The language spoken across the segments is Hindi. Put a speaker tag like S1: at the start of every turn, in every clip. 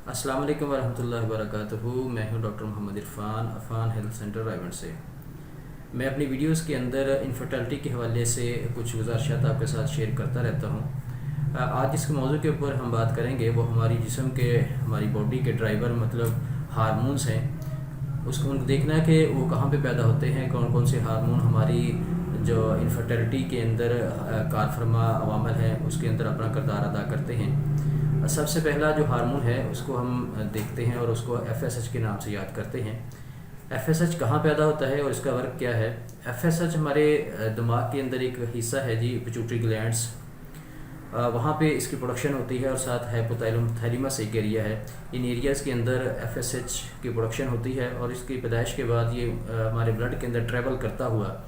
S1: अस्सलाम वालेकुम वरहमतुल्लाहि वबरकातुहू। मैं हूं doctor Mohammad Irfan, Afan health centre Raigarh से। मैं अपनी वीडियोस के अंदर इनफर्टिलिटी के हवाले से कुछ गुज़ारिशात आपके साथ शेयर करता रहता हूं। आज जिस मौजू के ऊपर हम बात करेंगे वो हमारी जिस्म के, हमारी बॉडी के ड्राइवर मतलब हार्मोन्स हैं। उसको उनको देखना है कि वो कहाँ पे पैदा होते हैं, कौन कौन से हार्मोन हमारी जो इनफर्टिलिटी के अंदर कारफरमा अवामल हैं उसके अंदर अपना किरदार अदा करते हैं। सबसे पहला जो हार्मोन है उसको हम देखते हैं और उसको FSH के नाम से याद करते हैं। FSH कहाँ पैदा होता है और इसका वर्क क्या है? FSH हमारे दिमाग के अंदर एक हिस्सा है जी, पिट्यूटरी ग्लैंड्स, वहाँ पे इसकी प्रोडक्शन होती है और साथ हाइपोथैलेमस एक एरिया है। इन एरियाज़ के अंदर FSH की प्रोडक्शन होती है और इसकी पैदाइश के बाद ये हमारे ब्लड के अंदर ट्रैवल करता हुआ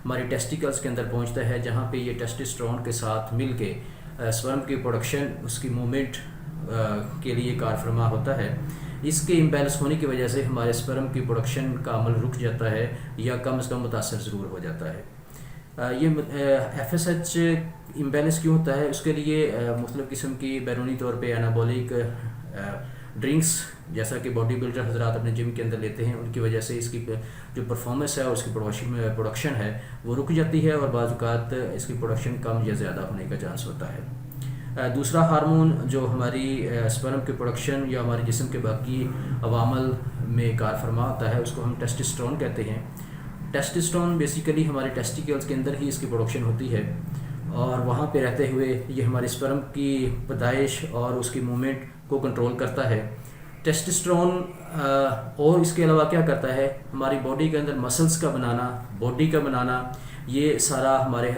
S1: हमारी टेस्टिकल्स के अंदर पहुँचता है, जहाँ पे ये टेस्टोस्टेरोन के साथ मिल के स्पर्म की प्रोडक्शन, उसकी मूवमेंट के लिए कारफरमा होता है। इसके इम्बैलेंस होने की वजह से हमारे स्पर्म की प्रोडक्शन का अमल रुक जाता है या कम से कम मुतासर ज़रूर हो जाता है। ये FSH इम्बैलेंस क्यों होता है? उसके लिए मुख्तलिफ़ किस्म की बैरूनी तौर पे एनाबॉलिक ड्रिंक्स, जैसा कि बॉडी बिल्डर हजरात अपने जिम के अंदर लेते हैं, उनकी वजह से इसकी जो परफॉर्मेंस है और उसकी प्रोडक्शन है वो रुक जाती है और बाज़ औक़ात इसकी प्रोडक्शन कम या ज़्यादा होने का चांस होता है। दूसरा हार्मोन जो हमारी स्पर्म की प्रोडक्शन या हमारे जिस्म के बाकी अवामल में कारफरमा होता है उसको हम टेस्टोस्टेरोन कहते हैं। टेस्टोस्टेरोन बेसिकली हमारे टेस्टिकल्स के अंदर ही इसकी प्रोडक्शन होती है और वहाँ पे रहते हुए ये हमारे स्पर्म की पैदाइश और उसकी मूवमेंट को कंट्रोल करता है। टेस्टोस्टेरोन और इसके अलावा क्या करता है, हमारी बॉडी के अंदर मसल्स का बनाना, बॉडी का बनाना, ये सारा हमारे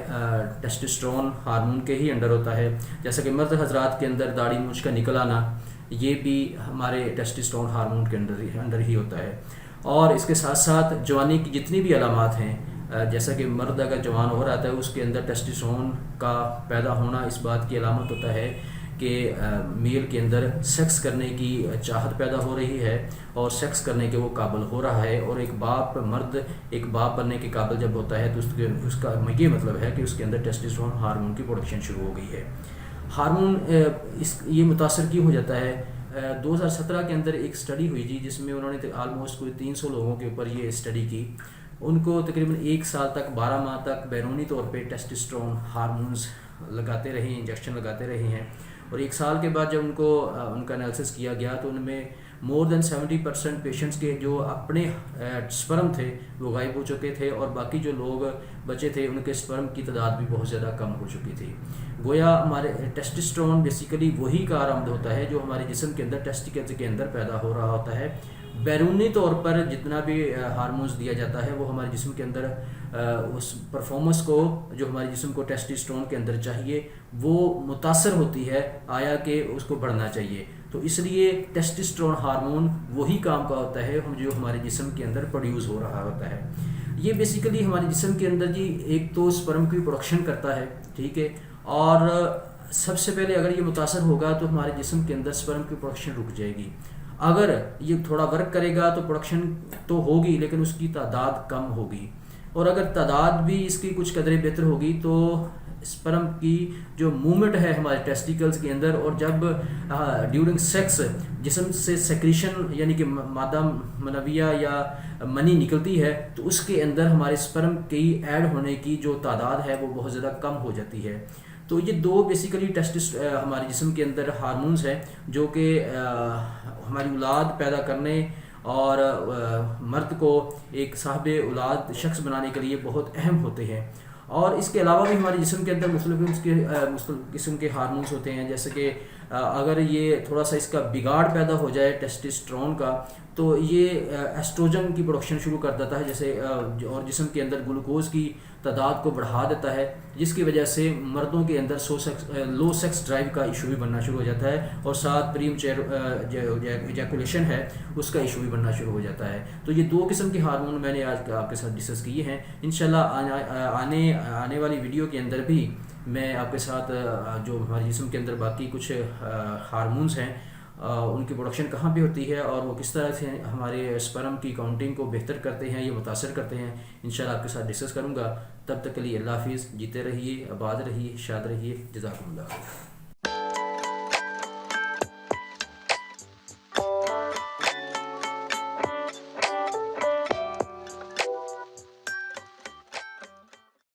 S1: टेस्टोस्टेरोन हार्मोन के ही अंडर होता है। जैसा कि मर्द हजरात के अंदर दाढ़ी मूंछ का निकल आना, ये भी हमारे टेस्टोस्टेरोन हार्मोन के अंदर ही होता है। और इसके साथ साथ जवानी की जितनी भी अलामात हैं, जैसा कि मर्द अगर जवान हो रहा है उसके अंदर टेस्टोस्टेरोन का पैदा होना इस बात की अलामत होता है कि मेल के अंदर सेक्स करने की चाहत पैदा हो रही है और सेक्स करने के वो काबिल हो रहा है। और मर्द एक बाप बनने के काबिल जब होता है तो उसका ये मतलब है कि उसके अंदर टेस्टोस्टेरोन हार्मोन की प्रोडक्शन शुरू हो गई है। हार्मोन ये मुतासर क्यों हो जाता है? 2017 के अंदर एक स्टडी हुई जी, जिसमें उन्होंने आलमोस्ट कोई 300 लोगों के ऊपर ये स्टडी की। उनको तकरीबन 1 साल तक, 12 माह तक बैरूनी तौर पे टेस्टोस्टेरोन हार्मोन्स लगाते रहे, इंजेक्शन लगाते रहे हैं। और 1 साल के बाद जब उनका एनालिसिस किया गया तो उनमें मोर देन 70% पेशेंट्स के जो अपने स्पर्म थे वो गायब हो चुके थे और बाकी जो लोग बचे थे उनके स्पर्म की तादाद भी बहुत ज़्यादा कम हो चुकी थी। गोया हमारे टेस्टोस्टेरोन बेसिकली वही कारआमद होता है जो हमारे जिस्म के अंदर टेस्टिकल्स के अंदर पैदा हो रहा होता है। बैरूनी तौर पर जितना भी हार्मोन्स दिया जाता है वो हमारे जिस्म के अंदर उस परफॉर्मेंस को, जो हमारे जिस्म को टेस्टोस्टेरोन के अंदर चाहिए, वो मुतासर होती है, आया कि उसको बढ़ना चाहिए। तो इसलिए टेस्टोस्टेरोन हार्मोन वही काम का होता है जो हमारे जिस्म के अंदर प्रोड्यूस हो रहा होता है। ये बेसिकली हमारे जिस्म के अंदर जी एक तो स्पर्म की प्रोडक्शन करता है, ठीक है, और सबसे पहले अगर ये मुतासर होगा तो हमारे जिस्म के अंदर स्पर्म की प्रोडक्शन रुक जाएगी। अगर ये थोड़ा वर्क करेगा तो प्रोडक्शन तो होगी लेकिन उसकी तादाद कम होगी, और अगर तादाद भी इसकी कुछ कदरे बेहतर होगी तो स्पर्म की जो मूवमेंट है हमारे टेस्टिकल्स के अंदर, और जब ड्यूरिंग सेक्स जिस्म से सेक्रीशन यानी कि मादा मनविया या मनी निकलती है तो उसके अंदर हमारे स्पर्म की ऐड होने की जो तादाद है वो बहुत ज़्यादा कम हो जाती है। तो ये दो बेसिकली हमारे जिस्म के अंदर हार्मोन्स हैं जो कि हमारी औलाद पैदा करने और मर्द को एक साहिब औलाद शख्स बनाने के लिए बहुत अहम होते हैं। और इसके अलावा भी हमारे जिस्म के अंदर मुख्तलिफ किस्म के हार्मोन्स होते हैं, जैसे कि अगर ये थोड़ा सा इसका बिगाड़ पैदा हो जाए टेस्टोस्टेरोन का तो ये एस्ट्रोजन की प्रोडक्शन शुरू कर देता है, जैसे और जिस्म के अंदर ग्लूकोज की तादाद को बढ़ा देता है, जिसकी वजह से मर्दों के अंदर लो सेक्स ड्राइव का इशू भी बनना शुरू हो जाता है और साथ प्रीमैच्योर एजैकुलेशन है उसका इशू भी बनना शुरू हो जाता है। तो ये दो किस्म के हार्मोन मैंने आज आपके साथ डिस्कस किए हैं। इंशाल्लाह आने वाली वीडियो के अंदर भी मैं आपके साथ जो हमारे जिस्म के अंदर बाकी कुछ हार्मोन्स हैं उनकी प्रोडक्शन कहाँ पे होती है और वो किस तरह से हमारे स्पर्म की काउंटिंग को बेहतर करते हैं, ये मुतासर करते हैं, इंशाल्लाह आपके साथ डिस्कस करूँगा। तब तक के लिए अल्लाह हाफिज़। जीते रहिए, आबाद रहिए, शाद रहिए। जज़ाकुमुल्लाह।